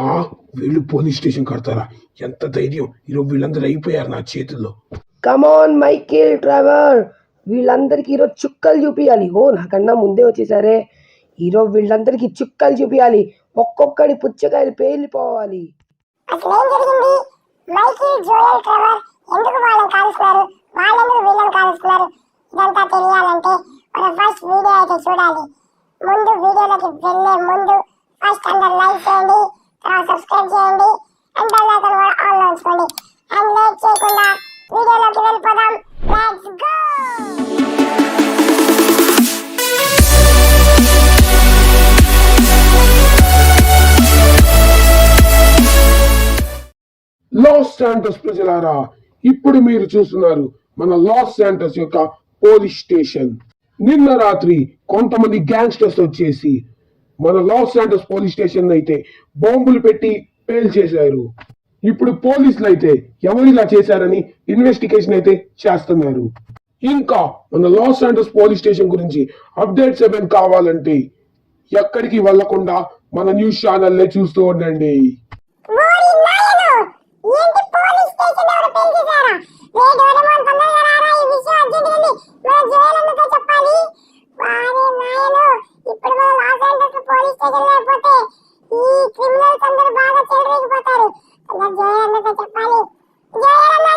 ఆ వీళ్ళు police station కడతారా? ఎంత ధైర్యం! ఈరోజు వీళ్ళందరూ అయిపోయారు నా చేతుల్లో. కమాన్ మైకేల్, ట్రెవర్, వీళ్ళందరికీ ఈరోజు చుక్కలు చూపియాలి. ఓ నాకన్నా ముందే వచ్చేసారే. ఈరోజు వీళ్ళందరికీ చుక్కలు చూపియాలి. ఒక్కొక్కడి పుచ్చకాయలు పేలిపోవాలి. అసలేం జరిగింది? మైకిల్, జోయల్, ట్రెవర్ ఎందుకు వాళ్ళని కాలుస్తున్నారు? వాళ్ళెందుకు వీళ్ళని కాలుస్తున్నారు? ఇదంతా తెలియాలంటే మన ఫస్ట్ వీడియో అయితే చూడాలి. ముందు వీడియోలోకి వెళ్ళే ముందు ఫస్ట్ అందరు లైక్ చేయండి, తర్వాత సబ్స్క్రైబ్ చేయండి, అండ్ బెల్ ఐకాన్ కూడా ఆన్లో ఉంచుకోండి. అండ్ లేట్ చేయకుండా వీడియోలోకి వెళ్ళిపోదాం. Let's go. లాస్ శాంటోస్ ప్రజలారా, ఇప్పుడు మీరు చూస్తున్నారు మన లాస్ శాంటోస్ యొక్క పోలీస్ స్టేషన్. నిన్న రాత్రి కొంతమంది గ్యాంగ్స్టర్స్ వచ్చేసి మన లాస్ శాంటోస్ పోలీస్ స్టేషన్ అయితే బాంబులు పెట్టి పేల్చేశారు. ఇప్పుడు పోలీసులు అయితే ఎవరిలా చేశారని ఇన్వెస్టిగేషన్ అయితే చేస్తున్నారు. ఇంకా మన లాస్ శాంటోస్ పోలీస్ స్టేషన్ గురించి అప్డేట్స్ ఏమైనా కావాలంటే ఎక్కడికి వెళ్లకుండా మన న్యూస్ ఛానల్లే చూస్తూ ఉండండి. ఏంటి పోలీస్ స్టేషన్ ఎవరు పేల్చేశారా? రే డోరేమోన్, తొందరగా రారా, ఈ విషయం అర్జెంట్ ఉంది. మనం జోయలన్నతో చెప్పాలి. వారే నాయను, ఇప్పుడు మనం లాస్ ఏంజల్స్ పోలీస్ స్టేషన్ లేకపోతే ఈ క్రిమినల్స్ అందరూ బాగా చెలరేగిపోతారు. తొందరగా జోయలన్నతో చెప్పాలి. జోయలన్న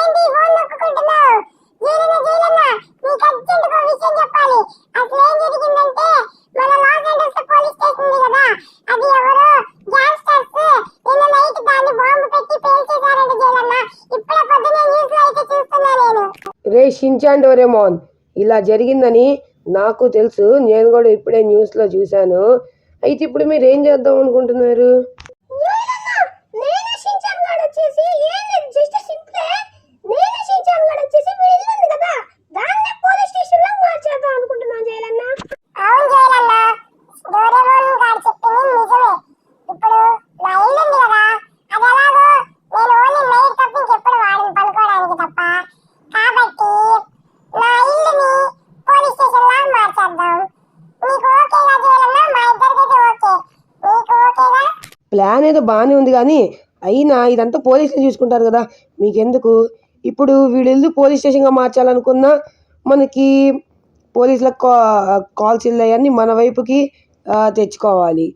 ఏంటి ఫోన్ నొక్కుంటున్నావు? జోయలన్న నీకు అర్జెంట్గా విషయం చెప్పాలి. అసలు ఏం జరిగిందంటే మన లాస్ ఏంజల్స్ పోలీస్ స్టేషన్ ఉంది కదా, అది ఎవరు గ్యాంగ్స్టర్స్ నిన్న నైట్ దాన్ని బాంబు పెట్టి పేల్చేశారంట జోయలన్న. ఇప్పుడే పొద్దున్న న్యూస్ లో అయితే చూస్తున్నా నేను. రే షిన్చాన్, డోరేమోన్, ఇలా జరిగిందని నాకు తెలుసు. నేను కూడా ఇప్పుడే న్యూస్ లో చూశాను. అయితే ఇప్పుడు మీరు ఏం చేద్దాం అనుకుంటున్నారు? ప్లాన్ ఏదో బాగానే ఉంది, కానీ అయినా ఇదంతా పోలీసులు చూసుకుంటారు కదా, మీకెందుకు? ఇప్పుడు వీళ్ళు పోలీస్ స్టేషన్గా మార్చాలనుకున్నా మనకి పోలీసులకు కాల్స్ వెళ్ళాయని మన వైపుకి తెచ్చుకోవాలి.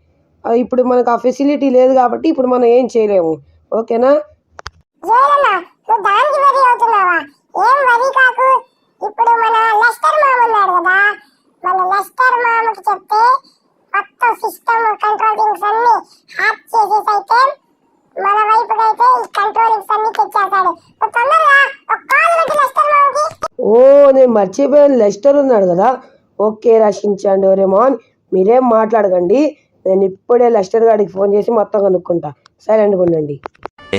ఇప్పుడు మనకు ఆ ఫెసిలిటీ లేదు కాబట్టి ఇప్పుడు మనం ఏం చేయలేము. ఓకేనా? ఇప్పుడు మన లెస్టర్ మామ ఉన్నాడు కదా, మన లెస్టర్ మామకి చెప్తే మొత్తం సిస్టమ్ కంట్రోలింగ్స్ అన్ని హ్యాక్ చేసేసి అయితే మన వైపుకి అయితే ఈ కంట్రోలింగ్స్ అన్ని తెచ్చేస్తాడు. తొందరగా ఒక కాల్ పెట్టి లెస్టర్ మామకి. ఓ నేను మర్చిపోయాను, లెస్టర్ ఉన్నాడు కదా. ఓకే రక్షించండి డోరేమోన్, మీరేం మాట్లాడకండి. నేను ఇప్పుడే లెస్టర్ గారికి ఫోన్ చేసి మొత్తం కనుక్కుంటా. సైలెంట్గా ఉండండి.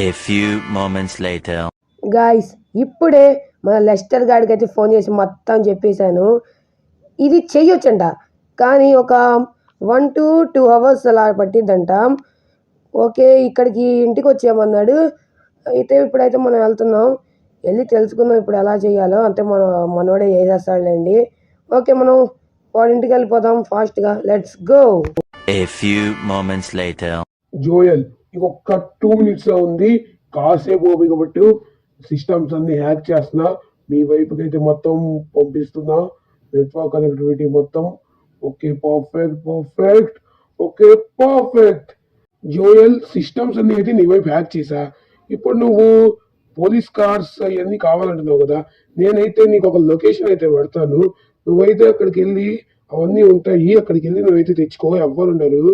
A few moments later. Guys, ఇప్పుడే మన లెస్టర్ గారికి అయితే ఫోన్ చేసి మొత్తం చెప్పేశాను. ఇది చెయ్యొచ్చంట, కానీ ఒక 1 to 2 hours అలా పట్టిద్దంట. ఓకే, ఇక్కడికి ఇంటికి వచ్చేయమన్నాడు. అయితే ఇప్పుడైతే మనం వెళ్తున్నాం, వెళ్ళి తెలుసుకుందాం ఇప్పుడు ఎలా చేయాలో. అంటే మనోడే చేసేస్తాడులేండి. ఓకే, మనం వాడి ఇంటికి వెళ్ళిపోదాం ఫాస్ట్గా. Let's go. A few moments later. Joel, ఇంకొక 2 minutes లో ఉంది, కాసేపు ఓపిక పట్టు. సిస్టమ్స్ అన్ని హ్యాక్ చేస్తున్నా, మీ వైపుకి అయితే మొత్తం పంపిస్తున్నా, నెట్వర్క్ కనెక్టివిటీ మొత్తం. Okay, perfect. Okay, perfect. Joel, systems అన్ని అయితే నీ వైపు హ్యాక్ చేసా. ఇప్పుడు నువ్వు పోలీస్ కార్స్ అవన్నీ కావాలంటున్నావు కదా, నేనైతే నీకు ఒక లొకేషన్ అయితే పెడతాను. నువ్వైతే అక్కడికి వెళ్ళి అవన్నీ ఉంటాయి, అక్కడికి వెళ్ళి నువ్వైతే తెచ్చుకో. ఎవ్వరు ఉండరు,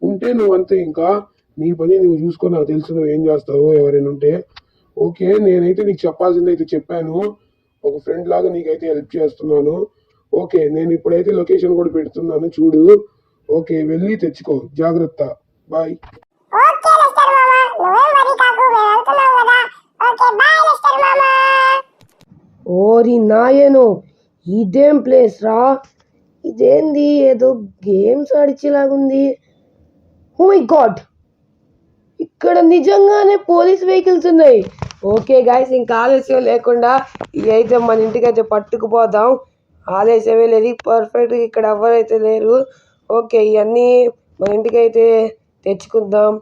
ఉంటే నువ్వు అంతే. ఇంకా నీ పని నువ్వు చూసుకో, నాకు తెలుసు నువ్వు ఏం చేస్తావు ఎవరైనా ఉంటే. ఓకే, నేనైతే నీకు చెప్పాల్సింది అయితే చెప్పాను. ఒక ఫ్రెండ్ లాగా నీకైతే హెల్ప్ చేస్తున్నాను. ఓకే, నేను ఇప్పుడైతే లొకేషన్ కూడా పెడుతున్నాను, చూడు. ఓకే, వెళ్ళి తెచ్చుకో, జాగ్రత్త. బాయ్. ఓరి నాయను, ఇదేం ప్లేస్ రా? ఇదేంది, ఏదో గేమ్స్ ఆడిచేలాగుంది. ఓ మై గాడ్, ఇక్కడ నిజంగానే పోలీస్ వెహికల్స్ ఉన్నాయి. ఓకే గాయస్, ఇంకా ఆలస్యం లేకుండా ఇవి అయితే మన ఇంటికైతే పట్టుకుపోదాం. ఆలస్యమే లేదు, పర్ఫెక్ట్గా ఇక్కడ ఎవరైతే లేరు. ఓకే, ఇవన్నీ మన ఇంటికైతే తెచ్చుకుందాం.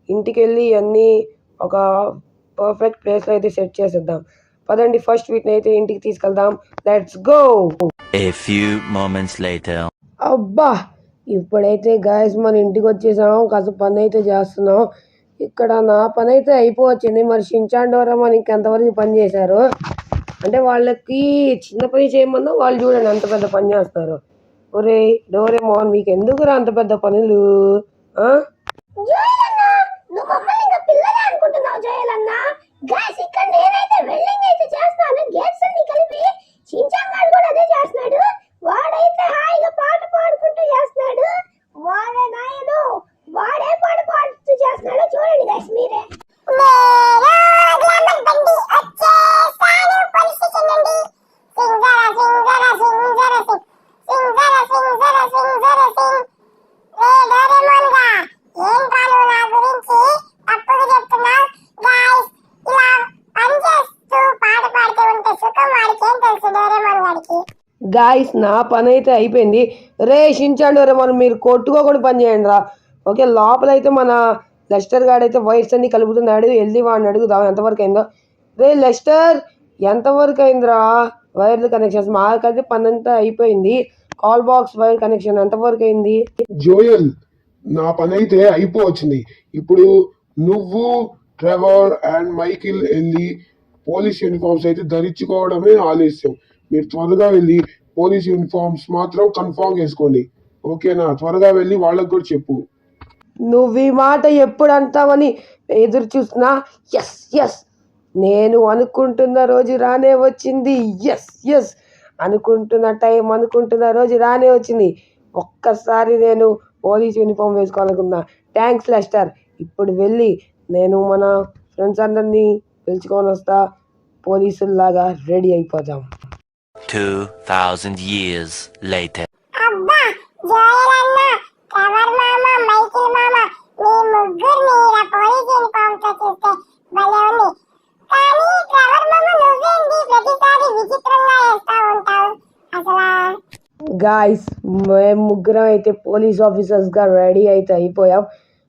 ఇంటికి వెళ్ళి అన్నీ ఒక పర్ఫెక్ట్ ప్లేస్లో అయితే సెట్ చేసేద్దాం. పదండి, ఫస్ట్ వీటిని అయితే ఇంటికి తీసుకెళ్దాం. Let's go. A few moments later. అబ్బా, ఇప్పుడైతే గాయస్ మన ఇంటికి వచ్చేసాం. కాస్త పని అయితే చేస్తున్నాం. ఇక్కడ నా పని అయితే అయిపోవచ్చింది. మరి షించాన్ డోరేమాన్ ఇంకెంతవరకు పని చేశారు అంటే వాళ్ళకి చిన్న పని చేయమన్నా వాళ్ళు చూడండి అంత పెద్ద పని చేస్తారు. ఒరే డోరేమాన్, మీకు ఎందుకురా అంత పెద్ద పనులు? నువ్వు మమ్మల్ని ఇంకా పిల్లలే అనుకుంటున్నావు జోయలన్న. గైస్ ఇక్కడ నేనైతే వెల్డింగ్ అయితే చేస్తాను. గేట్స్ అన్ని కలిపి షించాన్ గాడు కూడా అదే చేస్తున్నాడు. వాడైతే హాయిగా పాట పాడుకుంటూ చేస్తున్నాడు. వాడే నాయను, వాడే పాట పాడుతూ చేస్తున్నాడు. చూడండి గైస్ మీరే. గాయస్ నా పని అయితే అయిపోయింది. రే షించాన్ డోరేమాన్, మీరు కొట్టుకోకుండా పని చేయండి రా. ఓకే, లోపలైతే మన లెస్టర్ గాడు అయితే వైర్స్ అన్ని కలుపుతున్నాడు. వెళ్ళి వాడిని అడుగుదాం ఎంతవరకు అయిందో. రే లెస్టర్, ఎంతవరకు అయిందిరా వైర్లు కనెక్షన్స్? మాకైతే పని అంతా అయిపోయింది. కాల్ బాక్స్ వైర్ కనెక్షన్ ఎంతవరకు అయింది? జోయల్, నా పని అయితే అయిపోవచ్చింది. ఇప్పుడు నువ్వు, ట్రెవర్ అండ్ మైకిల్ వెళ్ళి పోలీస్ యూనిఫామ్స్ అయితే ధరించుకోవడమే ఆలస్యం. మీరు త్వరగా వెళ్ళి పోలీస్ యూనిఫామ్స్ మాత్రం కన్ఫర్మ్ చేసుకోండి. ఓకేనా? త్వరగా వెళ్ళి వాళ్ళకి కూడా చెప్పు. నువ్వు ఈ మాట ఎప్పుడు అంటావని ఎదురు చూస్తున్నా. ఎస్ ఎస్, నేను అనుకుంటున్న రోజు రానే వచ్చింది. ఎస్ ఎస్, అనుకుంటున్న టైం, అనుకుంటున్న రోజు రానే వచ్చింది. ఒక్కసారి నేను పోలీస్ యూనిఫామ్ వేసుకోవాలనుకున్నా. Thanks Lester. ఇప్పుడు వెళ్ళి నేను మన ఫ్రెండ్స్ అందరినీ పిలుచుకొని వస్తా. పోలీసుల్లాగా రెడీ అయిపోదాం. 2000 years later. అబ్బా జోయలన్న, ట్రెవర్ మామ, మైకిల్ మామ, మీ ముగ్గురిని ఇలా పోలీస్ యూనిఫామ్ తో చూస్తే భలే ఉంది. కానీ ట్రెవర్ మామ, నువ్వేంటి ప్రతిసారి విచిత్రంగా వేస్తా ఉంటావు అసలు? గాయస్, మేము ముగ్గురం అయితే పోలీస్ ఆఫీసర్స్గా రెడీ అయితే అయిపోయాం.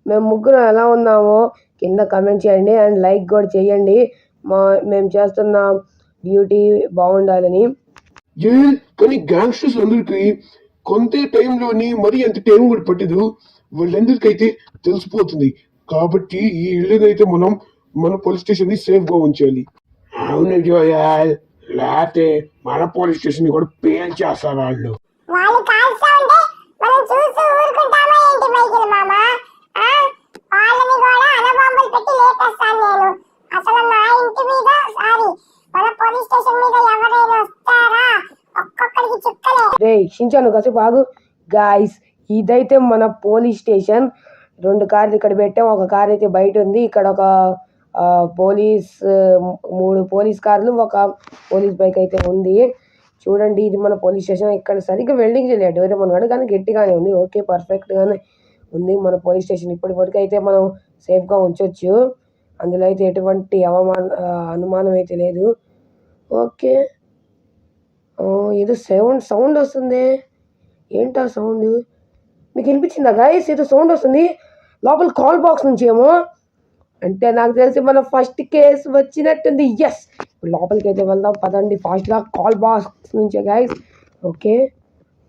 మేము ముగ్గురం ఎలా ఉన్నామో కింద కమెంట్ చేయండి అండ్ లైక్ కూడా చేయండి. మేము చేస్తున్న డ్యూటీ బాగుండాలని. కానీ గ్యాంగ్స్టర్స్ అందరికి కొంత టైంలోని మరీ అంత టైం కూడా పట్టదు. వాళ్ళందరికైతే తెలిసిపోతుంది. కాబట్టి ఈ ఇళ్ళనైతే మనం మన పోలీస్ స్టేషన్ ని సేఫ్ గా ఉంచాలి. అవును జోయల్, లేకపోతే మన పోలీస్ స్టేషన్ ని కూడా పేల్ చేస్తారు వాళ్ళు. వాళ్ళు కాల్స్తా ఉంటే మనం చూస్తూ ఊరుకుంటామా ఏంటి మైకిల్ మామ? వాళ్ళని కూడా అనబాంబులు పెట్టి లేపేస్తాను నేను. అసలు నా ఇంటి మీద, సారీ మన పోలీస్ స్టేషన్ మీద ఎవరైనా వస్తారా ఒక్కొక్కడికి చుక్కలే. రే షించాను కాసేపు ఆగు. గాయస్, ఇదైతే మన పోలీస్ స్టేషన్. 2 కార్లు ఇక్కడ పెట్టాం. ఒక కార్ అయితే బయట ఉంది. ఇక్కడ ఒక పోలీస్ 3 పోలీస్ కార్లు, ఒక పోలీస్ బైక్ అయితే ఉంది. చూడండి, ఇది మన పోలీస్ స్టేషన్. ఇక్కడ సరిగ్గా వెల్డింగ్ చేయలేదు డోరేమాన్ గాడు, కానీ గట్టిగానే ఉంది. ఓకే, పర్ఫెక్ట్గానే ఉంది మన పోలీస్ స్టేషన్. ఇప్పటివరకు అయితే మనం సేఫ్గా ఉంచవచ్చు. అందులో అయితే ఎటువంటి అనుమానం అయితే లేదు. ఓకే, ఏదో సౌండ్ వస్తుంది. ఏంటా సౌండ్? మీకు వినిపించిందా గాయస్? ఏదో సౌండ్ వస్తుంది లోపల కాల్ బాక్స్ నుంచి ఏమో. అంటే నాకు తెలిసి మన ఫస్ట్ కేసు వచ్చినట్టుంది. ఎస్, లోపలికి అయితే వెళ్దాం పదండి ఫాస్ట్గా. కాల్ బాక్స్ నుంచే గాయస్. ఓకే,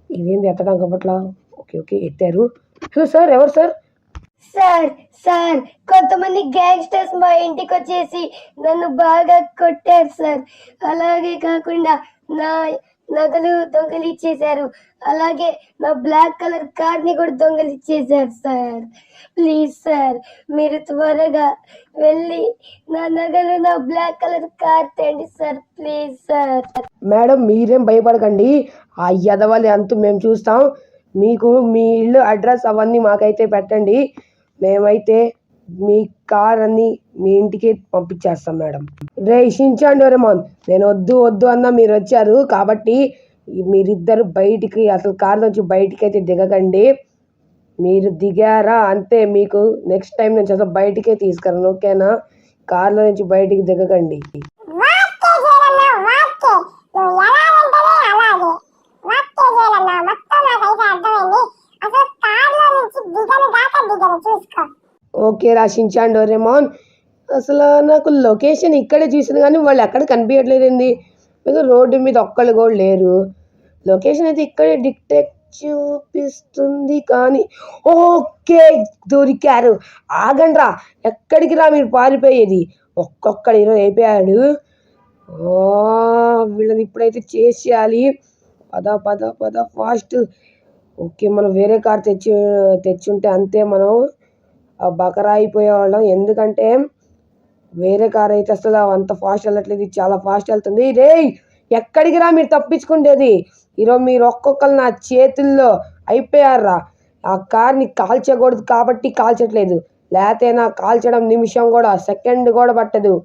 ఇదేంది ఎత్తడం కాబట్లా? ఓకే ఓకే, ఎత్తారు. హలో సార్, ఎవరు సార్? సార్ కొంతమంది గ్యాంగ్స్టర్స్ మా ఇంటికి వచ్చేసి నన్ను బాగా కొట్టారు సార్. అలాగే కాకుండా నా నగలు దొంగలిచ్చేశారు. అలాగే నా బ్లాక్ కలర్ కార్ ని కూడా దొంగలిచ్చేశారు సార్. ప్లీజ్ సార్, మీరు త్వరగా వెళ్ళి నా నగలు, నా బ్లాక్ కలర్ కార్ తేండి సార్. Please sir. మేడం, మీరేం భయపడకండి. ఆ యదవలి అంతు మేము చూస్తాం. మీకు మీ ఇల్లు అడ్రస్ అవన్నీ మాకైతే పెట్టండి. మేమైతే మీ కార్ అన్ని మీ ఇంటికి పంపించేస్తాం మేడం. రే షించాన్ డోరేమాన్, నేను వద్దు అన్నా మీరు వచ్చారు కాబట్టి మీరిద్దరు బయటికి, అసలు కార్ నుంచి బయటికి అయితే దిగకండి. మీరు దిగారా అంతే, మీకు నెక్స్ట్ టైం నుంచి అసలు బయటికే తీసుకురాను. ఓకేనా? కార్లో నుంచి బయటికి దిగకండి. ఓకే రా షించాన్ డోరేమోన్. అసలు నాకు లొకేషన్ ఇక్కడే చూసింది కానీ వాళ్ళు ఎక్కడ కనిపించట్లేదండి. మీకు రోడ్డు మీద ఒక్కళ్ళు కూడా లేరు. లొకేషన్ అయితే ఇక్కడే డిక్టేట్ చూపిస్తుంది కానీ ఓకే దొరికారు. ఆగండ్రా, ఎక్కడికి రా మీరు పారిపోయేది? ఒక్కొక్కడు ఈరోజు అయిపోయాడు. వీళ్ళని ఇప్పుడైతే చేసేయాలి. పద పద పద ఫాస్ట్. ఓకే, మనం వేరే కార్ తెచ్చుంటే అంతే మనం బకరా అయిపోయేవాళ్ళం. ఎందుకంటే వేరే కార్ అయితే అసలు అంత ఫాస్ట్ వెళ్ళట్లేదు, ఇది చాలా ఫాస్ట్ వెళ్తుంది. రే ఎక్కడికి రా మీరు తప్పించుకుంటేది? ఈరోజు మీరు ఒక్కొక్కరు నా చేతుల్లో అయిపోయారా. ఆ కార్ని కాల్చకూడదు కాబట్టి కాల్చట్లేదు, లేకపోతే నా కాల్చడం నిమిషం కూడా సెకండ్ కూడా పట్టదు.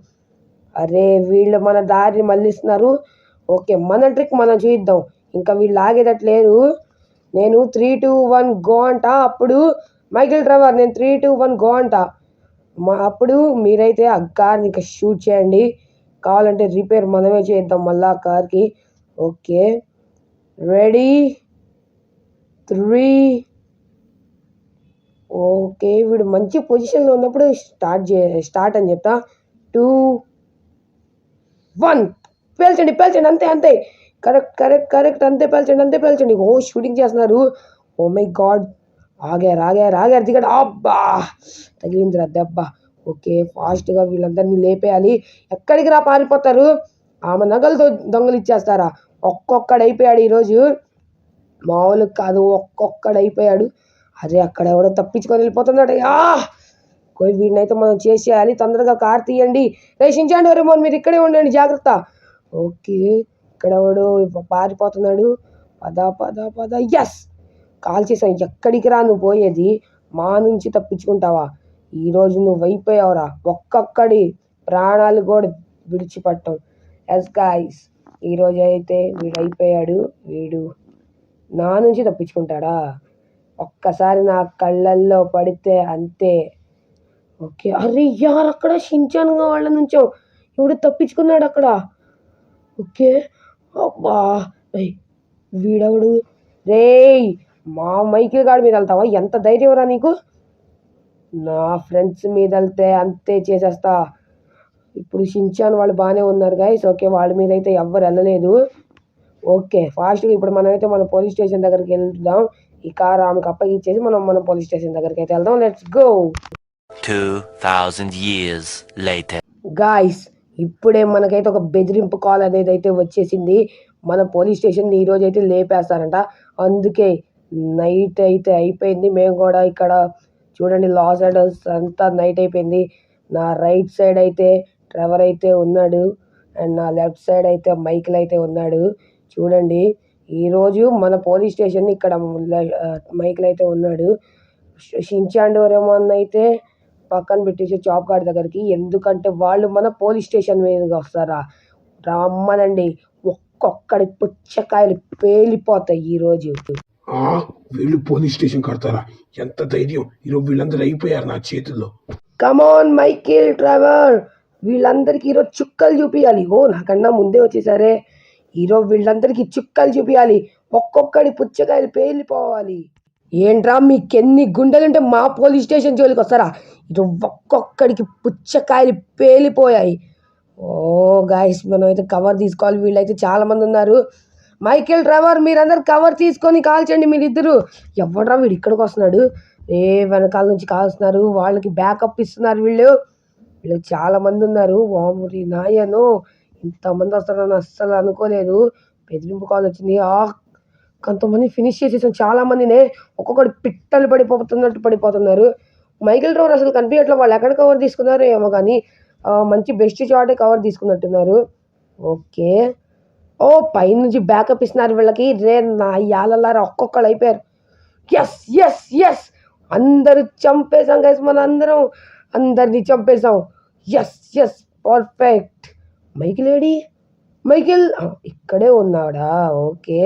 అరే వీళ్ళు మన దారిని మళ్ళిస్తున్నారు. ఓకే, మన ట్రిక్ మనం చూద్దాం. ఇంకా వీళ్ళు ఆగేటట్లేరు. నేను 3, 2, 1 గో అంట. అప్పుడు మైకిల్ డ్రైవర్ నేను 3, 2, 1 గో అంట. అప్పుడు మీరైతే ఆ కార్ని ఇంకా షూట్ చేయండి. కావాలంటే రిపేర్ మనమే చేద్దాం మళ్ళీ ఆ కార్కి. Okay ready 3. ఓకే, వీడు మంచి పొజిషన్లో ఉన్నప్పుడు స్టార్ట్ అని చెప్తా. 2, 1 పేల్చండి పేల్చండి, అంతే అంతే, కరెక్ట్ కరెక్ట్ కరెక్ట్, అంతే పేల్చండి. ఓ షూటింగ్ చేస్తున్నారు. ఓ మై గాడ్, ఆగారు దిగడు. అబ్బా తగిలిందిరా దెబ్బ. ఓకే ఫాస్ట్గా వీళ్ళందరినీ లేపేయాలి. ఎక్కడికి రా పారిపోతారు? ఆమె నగలతో దొంగలు ఇచ్చేస్తారా? ఒక్కొక్కడు అయిపోయాడు ఈరోజు, మామూలు కాదు, ఒక్కొక్కడు అయిపోయాడు. అరే అక్కడ ఎవడో తప్పించుకొని వెళ్ళిపోతున్నాడు. వీడినైతే మనం చేసేయాలి. తొందరగా కార్ తీయండి. రేషించండి డోరేమోన్, మీరు ఇక్కడే ఉండండి, జాగ్రత్త. ఓకే, ఇక్కడ ఎవడు పారిపోతున్నాడు. పద పద పద. ఎస్, కాల్ చేసాం. ఎక్కడికి రా నువ్వు పోయేది? మా నుంచి తప్పించుకుంటావా? ఈరోజు నువ్వు అయిపోయావురా. ఒక్కొక్కడి ప్రాణాలు కూడా విడిచిపట్టం. ఎస్ గాయ్స్, ఈరోజు అయితే వీడు అయిపోయాడు. వీడు నా నుంచి తప్పించుకుంటాడా? ఒక్కసారి నా కళ్ళల్లో పడితే అంతే. ఓకే, అరే యార్, అక్కడ షించాన్ వాళ్ళ నుంచో ఎవడు తప్పించుకున్నాడు అక్కడ. ఓకే అబ్బా, వీడెవడు? రేయ్, మా మైకిల్ గాడి మీద వెళ్తావా? ఎంత ధైర్యం రా నీకు? నా ఫ్రెండ్స్ మీద వెళ్తే అంతే చేసేస్తా. ఇప్పుడు షించాన్ వాళ్ళు బాగానే ఉన్నారు గైస్. ఓకే, వాళ్ళ మీద అయితే ఎవ్వరు వెళ్ళలేదు. ఓకే ఫాస్ట్గా ఇప్పుడు మనమైతే మన పోలీస్ స్టేషన్ దగ్గరికి వెళ్దాం. ఈ కార్ ఆమెకు అప్పగిచ్చేసి మన పోలీస్ స్టేషన్ దగ్గరికి అయితే వెళ్దాం. Let's go. 2000 years later. Guys, ఇప్పుడే మనకైతే ఒక బెదిరింపు కాల్ అనేది అయితే వచ్చేసింది. మన పోలీస్ స్టేషన్ ఈరోజు అయితే లేపేస్తారంట. అందుకే నైట్ అయితే అయిపోయింది. మేము కూడా ఇక్కడ చూడండి, లాస్ ఏంజల్స్ అంతా నైట్ అయిపోయింది. నా రైట్ సైడ్ అయితే ట్రెవర్ అయితే ఉన్నాడు, అండ్ నా లెఫ్ట్ సైడ్ అయితే మైకిల్ అయితే ఉన్నాడు. చూడండి, ఈరోజు మన పోలీస్ స్టేషన్ ఇక్కడ మైకిల్ అయితే ఉన్నాడు. షించాన్ డోరేమోన్ అయితే పక్కన పెట్టేసి చాప్ గార్డ్ దగ్గరికి. ఎందుకంటే వాళ్ళు మన పోలీస్ స్టేషన్ మీదకి వస్తారా? రమ్మనండి, ఒక్కొక్కడి పుచ్చకాయలు పేలిపోతాయి ఈరోజు. వీళ్ళు పోలీస్ స్టేషన్ కడతారా? ఎంత ధైర్యం! ఈరోజు వీళ్ళందరూ అయిపోయారు నా చేతుల్లో. కమాన్ మైకిల్, ట్రెవర్, వీళ్ళందరికీ ఈరోజు చుక్కలు చూపించాలి. నాకన్నా ముందే వచ్చేసారే. ఈరోజు వీళ్ళందరికీ చుక్కలు చూపించాలి. ఒక్కొక్కడి పుచ్చకాయలు పేలిపోవాలి. ఏంట్రా మీకెన్ని గుండెలుంటే మా పోలీస్ స్టేషన్ జోలికి వస్తారా? ఈరోజు ఒక్కొక్కడికి పుచ్చకాయలు పేలిపోయాయి. గాయస్, మనం అయితే కవర్ తీసుకోవాలి. వీళ్ళైతే చాలామంది ఉన్నారు. మైకిల్, ట్రెవర్, మీరందరూ కవర్ తీసుకొని కాల్చండి. మీరిద్దరు. ఎవడ్రా వీడు ఇక్కడికి వస్తున్నాడు? వెనకాల నుంచి కాల్స్తున్నారు. వాళ్ళకి బ్యాకప్ ఇస్తున్నారు. వీళ్ళు చాలామంది ఉన్నారు. వామురి నాయను, ఇంతమంది వస్తారని అస్సలు అనుకోలేదు. బెదిరింపు కాల్ వచ్చింది. కొంతమంది ఫినిష్ చేసేసాం, చాలామందినే. ఒక్కొక్కటి పిట్టలు పడిపోతున్నారు. మైకిల్ ట్రెవర్ అసలు కనిపించట్లేదు. వాళ్ళు ఎక్కడ కవర్ తీసుకున్నారో ఏమో కానీ మంచి బెస్ట్ షాటే కవర్ తీసుకున్నట్టున్నారు. ఓకే, పైనుంచి బ్యాకప్ ఇస్తున్నారు వీళ్ళకి. నా యాలల్లారా, ఒక్కొక్కళ్ళు అయిపోయారు. ఎస్ ఎస్ ఎస్, అందరూ చంపేశాం గైస్. మన అందరినీ చంపేశాం. Yes yes, perfect. మైకిల్ ఏడి? మైకిల్ ఇక్కడే ఉన్నాడా? ఓకే,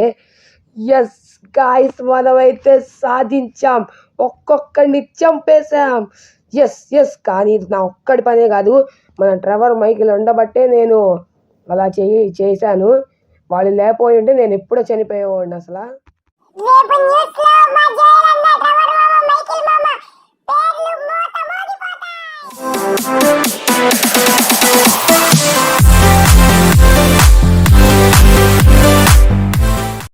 ఎస్ గాయస్, మనమైతే సాధించాం. ఒక్కొక్కడిని చంపేశాం. ఎస్ ఎస్, కానీ ఇది నా ఒక్కడి పనే కాదు, మన ట్రెవర్, మైకిల్ ఉండబట్టే నేను అలా చేశాను. వాళ్ళు లేకపోయి ఉంటే నేను ఎప్పుడో చనిపోయేవాడిని అసలు. రేపు న్యూస్ లో మా జయలన్న, ట్రెవర్ మామ, మైకిల్ మామ పేర్లు మోత మోగిపోతాయి.